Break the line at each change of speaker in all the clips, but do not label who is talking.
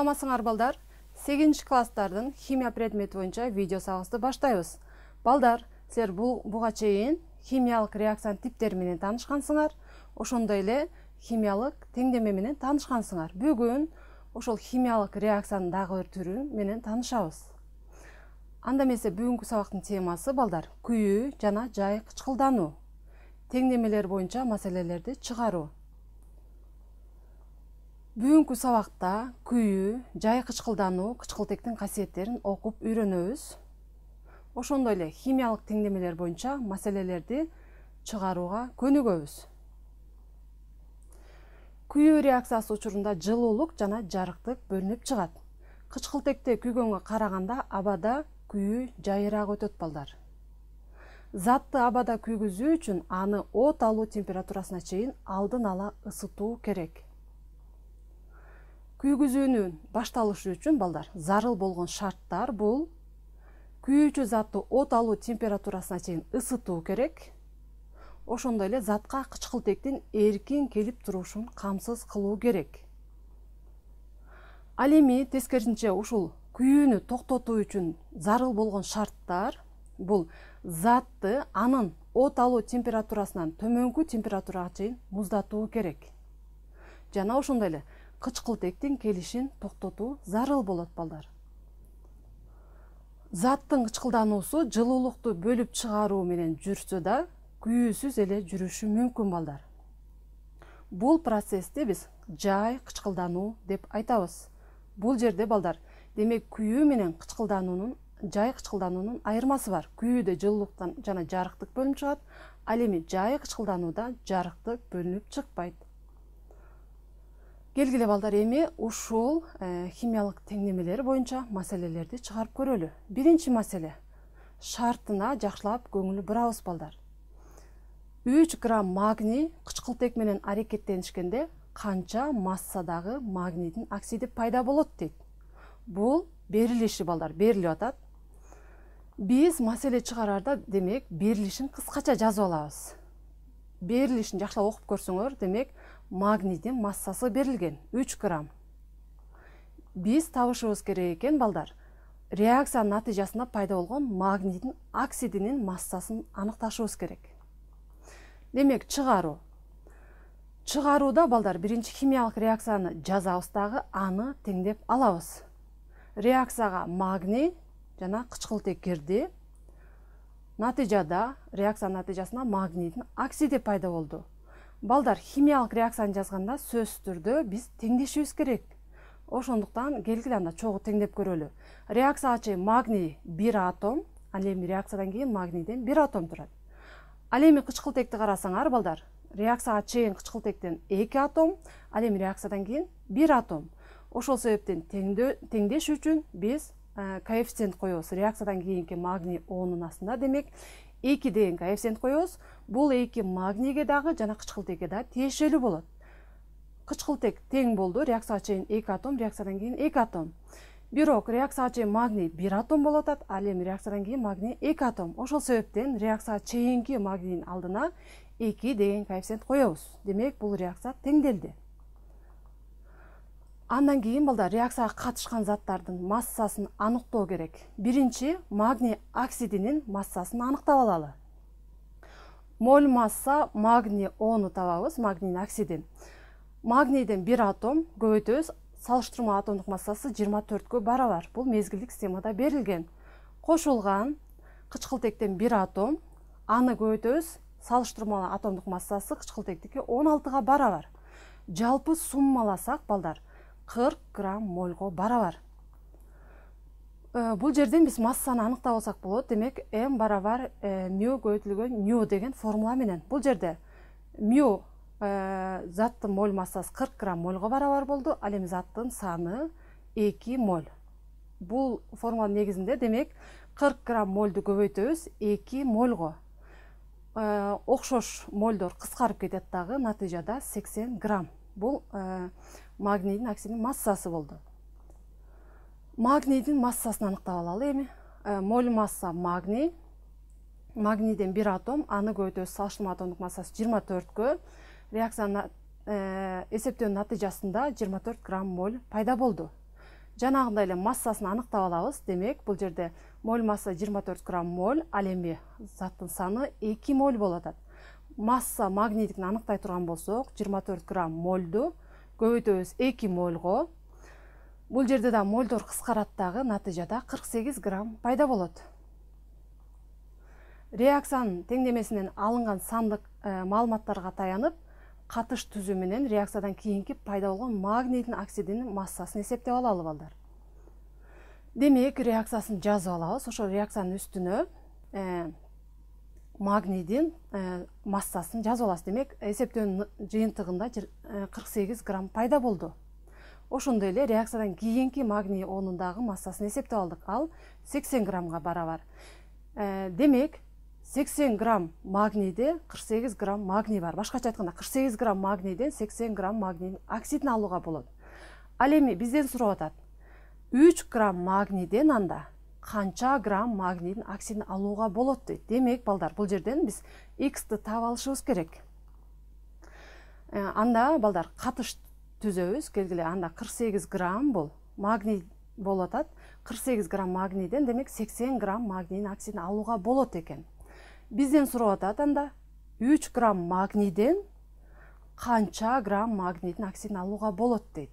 Саламатсыңар балдар. 8 класстардын химия предмети боюнча видео сабагыбызды баштайбыз. Балдар, силер буга чейин химиялык реакциянын типтери менен таанышкансыңар, ошондой эле химиялык теңдеме менен таанышкансыңар. Бүгүн ошол химиялык реакциянын дагы бир түрү менен таанышабыз. Анда эмесе бүгүнкү сабактын темасы балдар күйүү жана жай кычкылдануу. Теңдемелер боюнча маселелерди чыгаруу. Бүгүнкү сабакта күйүү, жай кычкылдануу, кычкылтектин касиеттерин окуп үйрөнөбүз. Ошондой эле химиялык теңдемелер боюнча маселелерди чыгарууга көнүгөбүз. Күйүү реакциясы учурунда жылуулук жана жарыктык бөлүнүп чыгат. Кычкылтекте күйгөнгө караганда абада күйүү жайыраак өтөт балдар. Затты абада күйгүзүү үчүн аны от алуу температурасына чейин алдын ала ысытуу керек. Күйгүзүүнүн башталышы үчүн балдар зарыл болгон шарттар бул күйүүчү затты от алуу температурасына чейин ысытуу керек. Ошондой эле затка кычкылтектин эркин келип турушун камсыз кылуу керек. Ал эми тескерисинче ушул күйүүнү токтотуу үчүн зарыл болгон шарттар бул затты анын от алуу температурасынан төмөнкү температурага чейин муздатуу керек. Жана ошондой эле кычкылтектин келишин токтотуу зарыл болот балдар. Заттын кычкылдануусу жылуулукту бөлүп чыгаруу менен жүрсө да, күйүүсүз эле жүрүшү мүмкүн балдар. Бул процессти биз жай кычкылдануу деп айтабыз. Бул жерде балдар, демек күйүү менен жай кычкылдануунун айырмасы бар. Күйүүдө жылуулуктан жана жарыктык бөлүнүп чыгат, ал эми жай кычкылданууда жарыктык бөлүнүп чыкпайт. Келгиле балдар, эми ушул химиялык теңдемелер боюнча маселелерди чыгарып көрөлү. Биринчи маселе. Шартына жакшылап көңүл бурабыз балдар. 3 грамм магний кычкылтек менен аракеттенишкенде канча массадагы магнийдин оксиди пайда болот дейт. Бул берилиши балдар, берилип атат. Биз маселе чыгарарда демек берилишин кыскача жазып алабыз. Берилишин жакшылап окуп көрсөңөр, демек магнийдин массасы берилген 3 грамм. Биз табышыбыз керек экен балдар. Реакциянын натыйжасында пайда болгон магнийдин оксидинин массасын аныкташыбыз керек. Демек чыгаруу. Чыгарууда балдар биринчи химиялык реакцияны жазабыз дагы аны теңдеп алабыз. Реакцияга магний жана кычкылтек кирди. Натыйжада, реакциянын натыйжасында магнийдин оксиди пайда болду. Балдар, химиялык реакцияны жазганда сөзсүз түрдө биз теңдешибиз керек. Ошондуктан келгиле анда чогуу теңдеп көрөлү. Реакцияга чейин магний 1 атом, ал эми реакциядан кийин магнийден 1 атом турат. Ал эми кычкылтекти карасаңар балдар, реакцияга чейин кычкылтектен 2 атом, ал эми реакциядан кийин 1 атом. Ошол себептен теңдеш үчүн биз коэффициент коебуз. Реакциядан кийинки магний оонун астында демек 2 деген коэффициент коебуз. Бул 2 магнийге дагы жана кычкылтекке да тиешелүү болот. Кычкылтек тең болду, реакцияга чейин 2 атом, реакциядан кийин 2 атом. Бирок реакцияга чейин магний 1 атом болуп атат, ал эми реакциядан кийин магний 2 атом. Ошол себептен реакцияга чейинки магнийдин алдына 2 деген коэффициент коебуз. Демек бул реакция теңделди. Андан кийин балдар реакцияга катышкан заттардын массасын аныктоо керек. Биринчи магний оксидинин массасын аныктап алалы. Моль масса магний оону табабыз, магнийдин оксиди. Магнийден 1 атом көбөйтөбүз, салыштырмалуу атомдук массасы 24-кө барабар. Бул мезгилдик системада берилген. Кошулган кычкылтектен 1 атом, аны көбөйтөбүз, салыштырмалуу атомдук массасы кычкылтектики 16-га барабар. Жалпы суммаласак балдар 40 грамм мольго барабар. Бул жерден биз массаны аныктап алсак болот. Демек m барабар μ көбөйтүлгөн ν деген формула менен. Бул жерде ν заттын моль массасы 40 грамм мольго барабар болду, ал эми заттын саны 2 моль. Бул формула негизинде демек 40 грамм мольду көбөйтөбүз 2 мольго. Окшош мольдор кыскарып кетет дагы, натыйжада 80 грамм. Бул магнийдин оксидинин массасы болду. Магнийдин массасын аныктап алалы эми. Моль масса магний. Магнийден 1 атом, аны көбөйтөбүз, салыштырмалуу атомдук массасы 24-кө. Реакциянын эсептөөнүн натыйжасында 24 грамм моль пайда болду. жанагындай эле массасын аныктап алабыз. Демек, бул жерде моль масса 24 грамм моль, ал эми заттын саны 2 моль болуп атат. Масса магнийдикин аныктай турган болсок, 24 грамм мольду көбөйтөбүз 2 мольго. Бул жерде да мольдор кыскарат дагы, натыйжада 48 грамм пайда болот. Реакциянын теңдемесинен алынган сандык маалыматтарга таянып, катыш түзүү менен реакциядан кийинки пайда болгон магнийдин оксидинин массасын эсептеп алалы балдар. Демек, реакциясын жазып алабыз. Ошол реакциянын үстүнө магнийдин массасын жазып алабыз. Демек, эсептөөнүн жыйынтыгында 48 грамм пайда болду. Ошондой эле реакциядан кийинки магний онундагы массасын эсептеп алдык. Ал 80 граммга барабар. Демек, 80 грамм магнийде 48 грамм магний бар. Башкача айтканда, 48 грамм магнийден 80 грамм магнийдин оксидин алууга болот. Ал эми бизден сурап атат. 3 грамм магнийден анда канча грамм магнийдин оксидин алууга болот дейт. Демек, балдар, бул жерден биз X'ти таап алышыбыз керек. Анда, балдар, катыш түзөбүз. Келгиле, анда 48 грамм бул магний болуп атат. 48 грамм магнийден, демек, 80 грамм магнийдин оксидин алууга болот экен. Бизден сурап атат анда 3 грамм магнийден канча грамм магнийдин оксидин алууга болот дейт.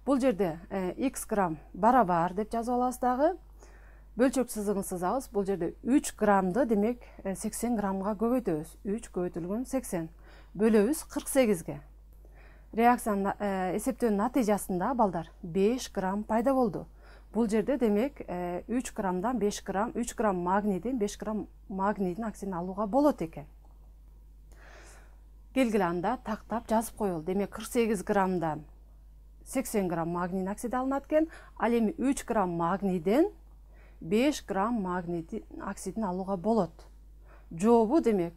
Бул жерде X грамм барабар деп жазып алабыз дагы. Бөлчөк сызыгын сызабыз. Бул жерде 3 граммды, демек, 80 граммга көбөйтөбүз. 3 көбөйтүлгөн 80 бөлөбүз 48ге. Реакциянын эсептөөнүн натыйжасында, балдар, 5 грамм пайда болду. Бул жерде, демек, 3 граммдан 5 грамм, 3 грамм магнийден 5 грамм магнийдин оксидин алууга болот экен. Келгиле, анда тактап жазып коелу. Демек, 48 граммдан 80 грамм магнийдин оксиди алынат экен. Ал эми 3 грамм магнийден 5 грамм магнийдин оксидин алууга болот. Жообу, демек,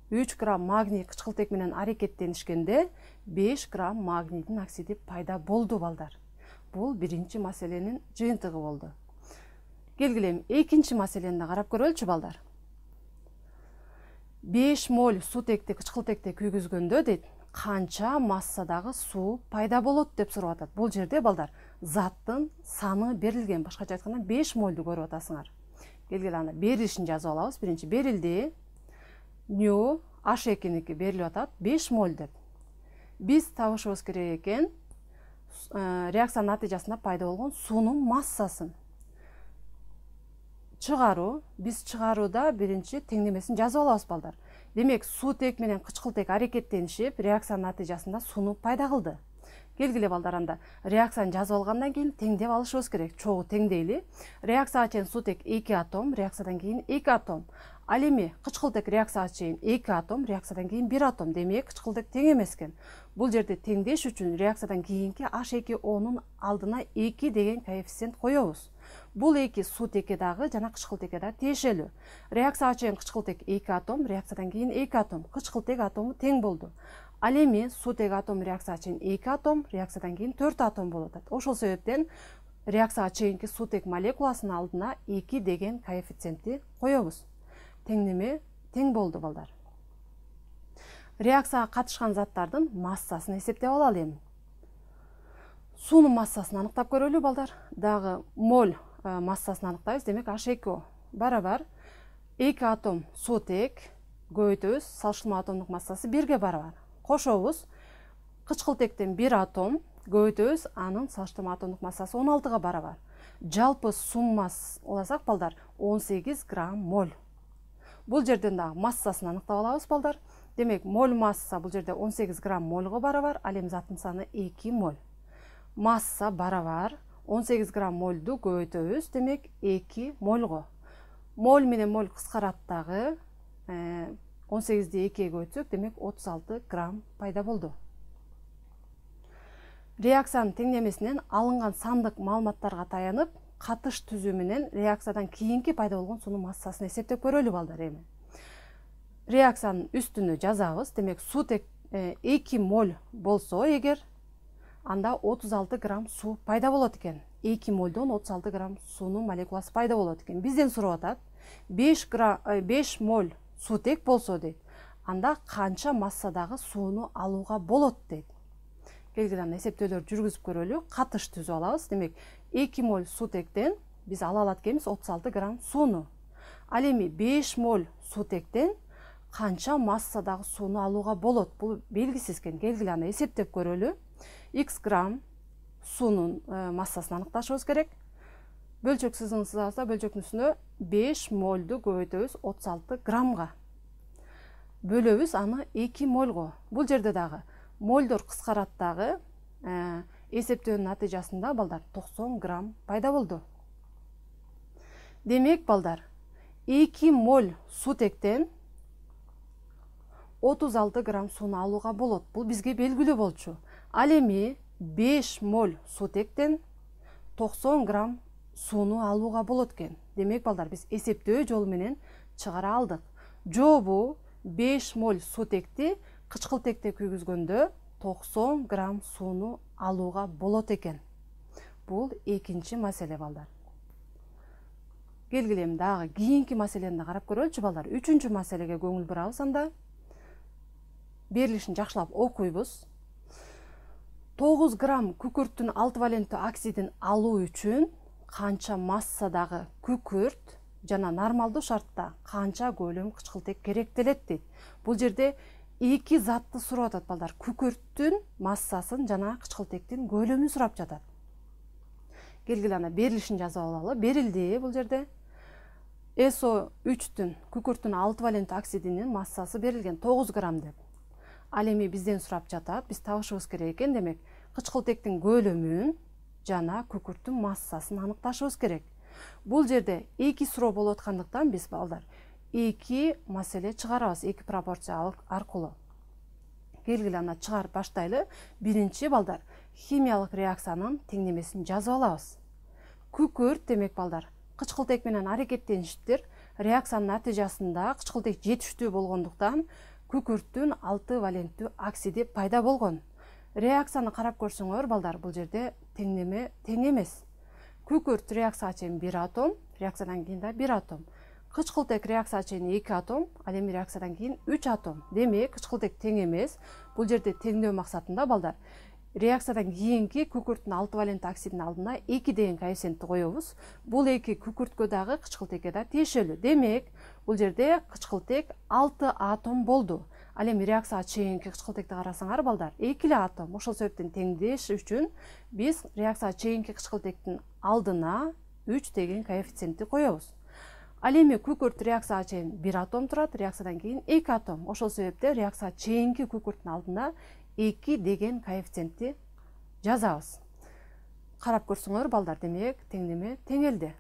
3 грамм магний кычкылтек менен аракеттенишкенде 5 грамм магнийдин оксиди пайда болду, балдар. Бул биринчи маселенин жыйынтыгы болду. Келгиле, экинчи маселени да карап көрөлүчү, балдар. 5 моль суутекти кычкылтекте күйгүзгөндө дейт, канча массадагы суу пайда болот деп сурап атат. Бул жерде, балдар, заттын саны берилген. Башкача айтканда, 5 мольду көрүп атасыңар. Келгиле, анда берилишин жазып алабыз. Биринчи берилди. Ню H2ники берилип атат 5 моль деп. Биз табышыбыз керек экен реакциянын натыйжасында пайда болгон суунун массасын. Биз чыгарууда биринчи теңдемесин жазып алабыз, балдар. Демек, суутек менен кычкылтек аракеттенишип, реакциянын натыйжасында сууну пайда кылды. Келгиле, балдар, анда реакцияны жазып алгандан кийин теңдеп алышыбыз керек. Чогуу теңдейли. Реакцияга чейин суутек 2 атом, реакциядан кийин 2 атом. Ал эми кычкылтек реакцияга чейин 2 атом, реакциядан кийин 1 атом. Демек, кычкылтек тең эмес экен. Бул жерде теңдеш үчүн реакциядан кийинки H2O'нун алдына 2 деген коэффициент коебуз. Бул 2 суутекке дагы жана кычкылтекке да тиешелүү. Реакцияга чейин кычкылтек 2 атом, реакциядан кийин 2 атом. Кычкылтек атому тең болду. Ал эми суутек атом реакцияга чейин 2 атом, реакциядан кийин 4 атом болуп атат. Ошол себептен реакцияга чейинки суутек молекуласынын алдына 2 деген коэффициентти коебуз. Теңдеме тең болду, балдар. Реакцияга катышкан заттардын массасын эсептеп алалы эми. Суунун массасын аныктап көрөлү, балдар. Дагы моль массасын аныктайбыз. Демек, H2O барабар 2 атом суутек көбөйтөбүз, салыштырма атомдук массасы 1ге барабар. Кошобуз, кычкылтектен 1 атом көбөйтөбүз, анын салыштырма атомдук массасы 16га барабар. Жалпы суммасы уласак, балдар, 18 грамм моль. Бул жерден дагы массасын аныктап алабыз, балдар. Демек, моль масса бул жерде 18 грамм мольго барабар, ал эми заттын саны 2 моль. Масса барабар 18 грамм мольду көбөйтөбүз, демек 2 мольго. Моль менен моль кыскарат дагы, 18ди 2ге көбөйтсөк, демек 36 грамм пайда болду. Реакциянын теңдемесинен алынган сандык маалыматтарга таянып, катыш түзүү менен реакциядан кийинки пайда болгон суунун массасын эсептеп көрөлү, балдар, эми. Реакциянын үстүнө жазабыз. Демек, суутек 2 моль болсо эгер, анда 36 грамм суу пайда болот экен. 2 мольдон 36 грамм суунун молекуласы пайда болот экен. Бизден сурап атат, 5 моль суутек болсо дейт, анда канча массадагы сууну алууга болот дейт. Келгиле, анда эсептөөлөрдү жүргүзүп көрөлү. Катыш түзүп алабыз. Демек, 2 моль сутектен биз ала алат экенбиз 36 грамм сууну. Ал эми 5 моль сутектен канча массадагы сууну алууга болот? Бул белгисиз экен. Келгиле аны эсептеп көрөлү. X грамм суунун массасын аныкташыбыз керек. Бөлчөк сызығыңыз алса, бөлчөктүн үстүнө 5 мольду көбөйтөбүз 36 граммга. Бөлөбүз аны 2 мольго. Бул жерде дагы мольдор кыскарат дагы эсептөөнүн натыйжасында балдар 90 грамм пайда болду. Демек балдар 2 моль сутектен 36 грамм сууну алууга болот. Бул бизге белгилүү болчу. Ал эми 5 моль сутектен 90 грамм сууну алууга болот экен. Демек балдар биз эсептөө жолу менен чыгара алдык. Жобу 5 моль сутекти кычкылтекте күйгүзгөндө 90 грамм сууну алууга болот экен. Бул экинчи маселе балдар. Келгиле эми дагы кийинки маселени карап көрөлүчү балдар. Үчүнчү маселеге көңүл бурабыз анда. Берилишин жакшылап окуйбуз. 9 грамм күкүрттүн 6 валенттүү оксидин алуу үчүн канча массадагы күкүрт жана нормалдуу шартта канча көлөм кычкылтек керектелет дейт. Бул жерде эки затты сурап атат балдар. Күкүрттүн массасын жана кычкылтектин көлөмүн сурап жатат. Келгиле ана берилишин жазып алалы. Берилди бул жерде. SO3-түн күкүрттүн 6 валенттүү оксидинин массасы берилген 9 грамм деп. Ал эми бизден сурап жатат, биз табышыбыз керек экен. Демек, кычкылтектин көлөмүн жана күкүрттүн массасын аныкташыбыз керек. Бул жерде эки суроо болуп аткандыктан биз балдар эки маселе чыгарабыз, эки пропорция аркылуу. Келгиле ана чыгарып баштайлы. Биринчи балдар химиялык реакциянын теңдемесин жазып алабыз. Күкүрт демек балдар кычкылтек менен аракеттенишиптер. Реакциянын натыйжасында кычкылтек жетиштүү болгондуктан күкүрттүн 6 валенттүү оксиди пайда болгон. Реакцияны карап көрсөңөр балдар, бул жерде теңдеме тең эмес. Күкүрт реакцияга чейин 1 атом, реакциядан кийин да 1 атом. Кычкылтек реакцияга чейин 2 атом, ал эми реакциядан кийин 3 атом. Демек, кычкылтек тең эмес. Бул жерде теңдөө максатында балдар реакциядан кийинки күкүрттүн 6 валенттүү оксидинин алдына 2 деген коэффициентти коебуз. Бул 2 күкүрткө дагы кычкылтекке да тиешелүү. Демек, бул жерде кычкылтек 6 атом болду. Ал эми реакцияга чейинки кычкылтекти карасаңар балдар, 2 атом. Ошол себептен теңдеш үчүн биз реакцияга чейинки кычкылтектин алдына 3 деген коэффициентти коебуз. Ал эми күкүрт реакцияга чейин 1 атом турат, реакциядан кийин 2 атом. Ошол себептен реакцияга чейинки күкүрттүн алдына 2 деген коэффициентти жазабыз. Карап көрсөңөр балдар, демек теңдеме теңелди.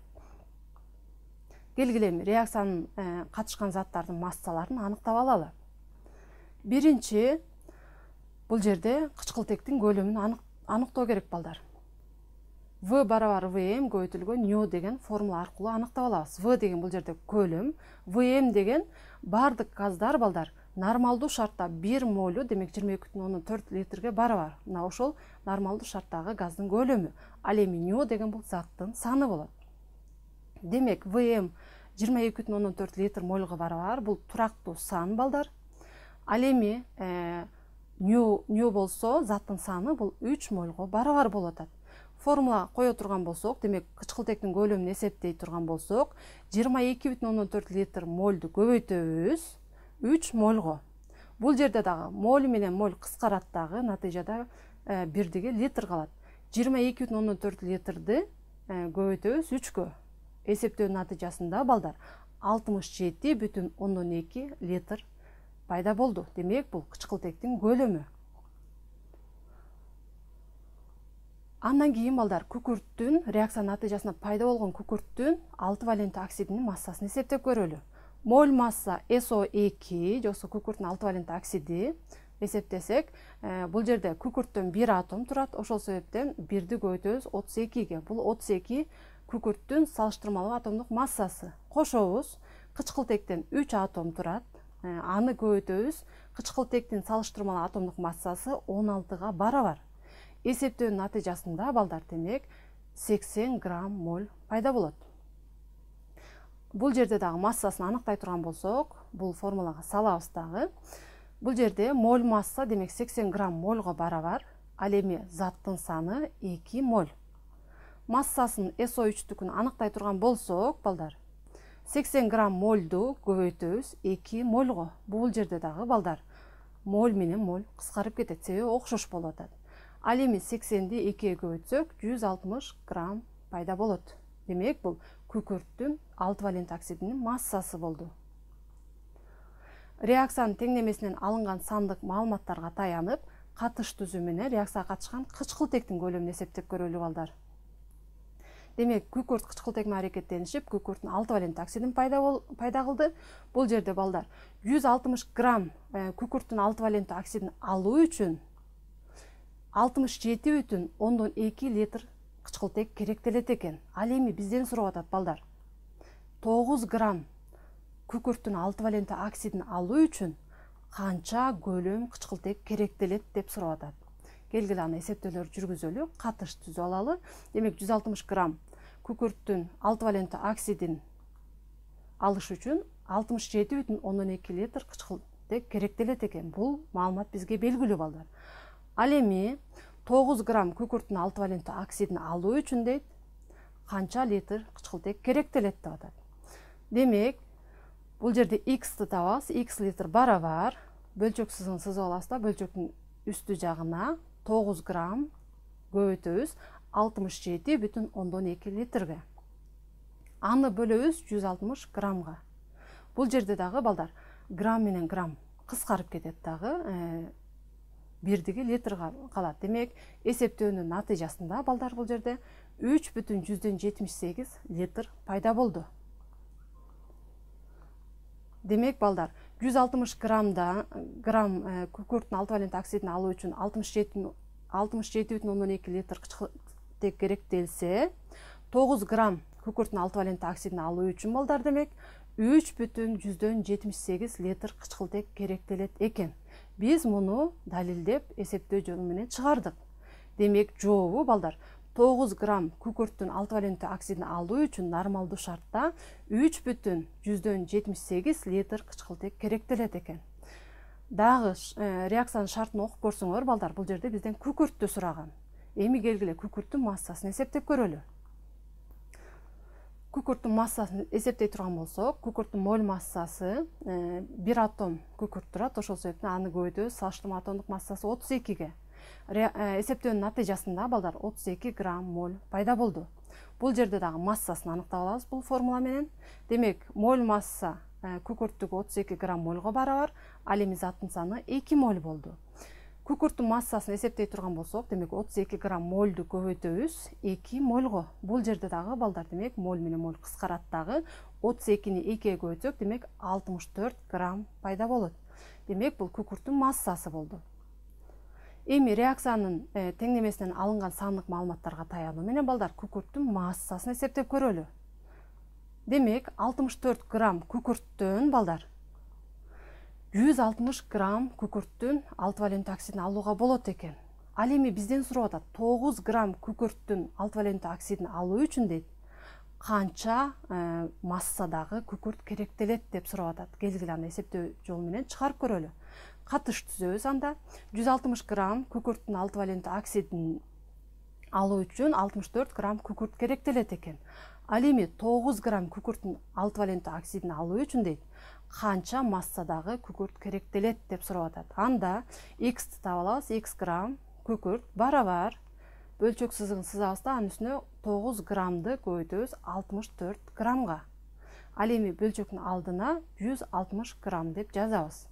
Келгиле эми реакциянын катышкан заттардын массаларын аныктап алалы. Биринчи, бул жерде кычкылтектин көлөмүн аныктоо керек балдар. V барабар Vm көбөйтүлгөн ν деген формула аркылуу аныктап алабыз. V деген бул жерде көлөм, Vm деген бардык газдар балдар нормалдуу шартта 1 молю, демек 22,4 литрге барабар. Мына ошол нормалдуу шарттагы газдын көлөмү. Ал эми ν деген бул заттын саны болот. Демек, Vm 22,4 литр мольго барабар, бул турактуу сан балдар. Ал эми ν болсо, заттын саны бул 3 мольго барабар болуп атат. Формула кое турган болсок, демек кычкылтектин көлөмүн эсептей турган болсок, 22,4 литр мольду көбөйтөбүз 3 мольго. Бул жерде дагы моль менен моль кыскарат дагы, натыйжада бирдиги литр калат. 22,4 литрди көбөйтөбүз 3кө. Эсептөөнүн натыйжасында балдар 67,2 литр пайда болду. Демек, бул кычкылтектин көлөмү. Андан кийин балдар күкүрттүн реакциянын натыйжасында пайда болгон күкүрттүн 6 валенттүү оксидинин массасын эсептеп көрөлү. Моль масса SO2 жоксо күкүрттүн 6 валенттүү оксиди эсептесек, бул жерде күкүрттөн 1 атом турат. Ошол себептен 1ди көбөйтөбүз 32ге. Бул 32 күкүрттүн салыштырмалуу атомдук массасы. Кошобуз, кычкылтектен 3 атом турат. Аны көбөйтөбүз, кычкылтектин салыштырмалуу атомдук массасы 16га барабар. Эсептөөнүн натыйжасында балдар, демек 80 грамм моль пайда болот. Бул жерде дагы массасын аныктай турган болсок, бул формулага салабыз дагы. Бул жерде моль масса, демек 80 грамм мольго барабар. Ал эми заттын саны 2 моль. массасын SO3-түкүн аныктай турган болсок, балдар, 80 грамм мольду көбөйтөбүз 2 мольго. Бул жерде дагы, балдар, моль менен моль кыскарып кетет, себеби окшош болуп атат. Ал эми 80-ди 2-ге көбөйтсөк, 160 грамм пайда болот. Демек, бул күкүрттүн 6 валент оксидинин массасы болду. Реакциянын теңдемесинен алынган сандык маалыматтарга таянып, катыш түзүү менен реакцияга катышкан кычкылтектин көлөмүн эсептеп көрөлү, балдар. Демек, күкүрт кычкылтек менен аракеттенишип, күкүрттүн 6 валент оксидин пайда кылды. Бул жерде, балдар, 160 грамм күкүрттүн 6 валент оксидин алуу үчүн 67,2 литр кычкылтек керектелет экен. Ал эми бизден сурап атат, балдар, 9 грамм күкүрттүн 6 валент оксидин алуу үчүн канча көлөм кычкылтек керектелет деп сурап атат. Келгиле аны эсептөөлөрдү жүргүзөлү, катыш түзүп алалы. Демек, 160 грамм күкүрттүн 6 валент оксидин алыш үчүн 67,2 литр кычкылтек керектелет экен. Бул маалымат бизге белгилүү, балдар. Ал эми 9 грамм күкүрттүн 6 валент оксидин алуу үчүн дейт, канча литр кычкылтек керектелет деп атат. Демек, бул жерде X-ты табабыз. X литр барабар бөлчөк сызыгын сызып алабыз да, бөлчөктүн үстү жагына 9 грамм көбөйтөбүз 67,2 литрге. Аны бөлөбүз 160 граммга. Бул жерде дагы, балдар, грамм менен грамм кыскарып кетет дагы, бирдиги литрга калат. Демек, эсептөөнүн натыйжасында, балдар, бул жерде 3,78 литр пайда болду. Демек, балдар, 160 грамм күкүрттүн 6 валент оксидин алуу үчүн 67,2 литр кычкылтек керектелсе, 9 грамм күкүрттүн 6 валент оксидин алуу үчүн, балдар, демек, 3,78 литр кычкылтек керектелет экен. Биз муну далилдеп, эсептөө жолу менен чыгардык. Демек, жообу, балдар, 9 грамм күкүрттүн 6 валент оксидин алуу үчүн нормалдуу шартта 3,78 литр кычкылтек керектелет экен. Дагы реакциянын шартын окуп көрсөңөр, балдар, бул жерде бизден күкүрттү сураган. Эми келгиле күкүрттүн массасын эсептеп көрөлү. Күкүрттүн массасын эсептей турган болсок, күкүрттүн моль массасы 1 атом күкүрт турат, ошол себептен аны көбөйтөбүз, салыштырма атомдук массасы 32-ге. Эсептөөнүн натыйжасында, балдар, 32 грамм моль пайда болду. Бул жерде дагы массасын аныктап алабыз бул формула менен. Демек, моль масса күкүрттүк 32 грамм мольго барабар, ал эми заттын саны 2 моль болду. Күкүрттүн массасын эсептей турган болсок, демек, 32 грамм мольду көбөйтөбүз 2 мольго. Бул жерде дагы, балдар, демек, моль менен моль кыскарат дагы, 32-ни 2-ге көбөйтсөк, демек, 64 грамм пайда болот. Демек, бул күкүрттүн массасы болду. Эми реакциянын теңдемесинен алынган сандык маалыматтарга таянуу менен, балдар, күкүрттүн массасын эсептеп көрөлү. Демек, 64 грамм күкүрттүн, балдар, 160 грамм күкүрттүн 6 валент оксидин алууга болот экен. Ал эми бизден сурап атат, 9 грамм күкүрттүн 6 валент оксидин алуу үчүн, дейт, канча массадагы күкүрт керектелет деп сурап атат. Келгиле аны эсептөө жолу менен чыгарып көрөлү. Катыш түзөбүз анда. 160 грамм күкүрттүн 6 валент оксидин алуу үчүн 64 грамм күкүрт керектелет экен. Ал эми 9 грамм күкүрттүн 6 валент оксидин алуу үчүн, дейт, канча массадагы күкүрт керектелет деп сурап атат. Анда X-ты таап алабыз. X грамм күкүрт барабар бөлчөк сызыгын сызабыз да, анын үстүнө 9 граммды көбөйтөбүз 64 граммга. Ал эми бөлчөктүн алдына 160 грамм деп жазабыз.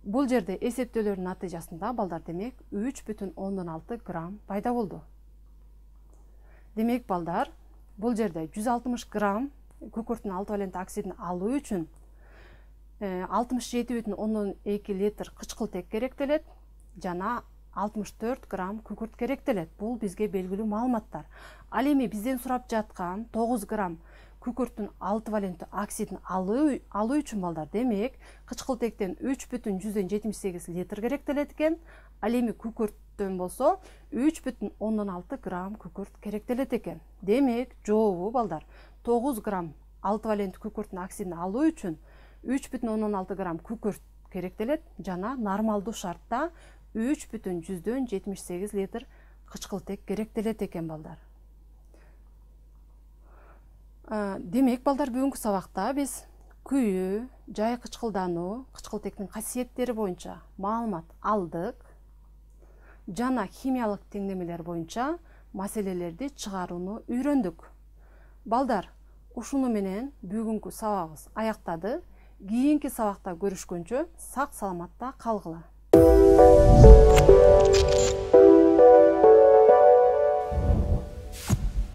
Бул жерде эсептөөлөрдүн натыйжасында, балдар, демек, 3,6 грамм пайда болду. Демек, балдар, бул жерде 160 грамм күкүрттүн 6 валент оксидин алуу үчүн 67,2 литр кычкылтек керектелет жана 64 грамм күкүрт керектелет. Бул бизге белгилүү маалыматтар. Ал эми бизден сурап жаткан 9 грамм күкүрттүн 6 валент оксидин алуу үчүн, балдар, демек, кычкылтектен 3,78 литр керектелет экен. Ал эми күкүрттөн болсо 3,6 грамм күкүрт керектелет экен. Демек, жообу, балдар, 9 грамм 6 валент күкүрттүн оксидин алуу үчүн 3,6 грамм күкүрт керектелет жана нормалдуу шартта 3,78 литр кычкылтек керектелет экен, балдар. Демек балдар, бүгүнкү сабакта биз күйүү, жай кычкылдануу, кычкылтектин касиеттери боюнча маалымат алдык жана химиялык теңдемелер боюнча маселелерди чыгарууну үйрөндүк. Балдар, ушуну менен бүгүнкү сабагыбыз аяктады. Кийинки сабакта көрүшкөнчө сак саламатта калгыла.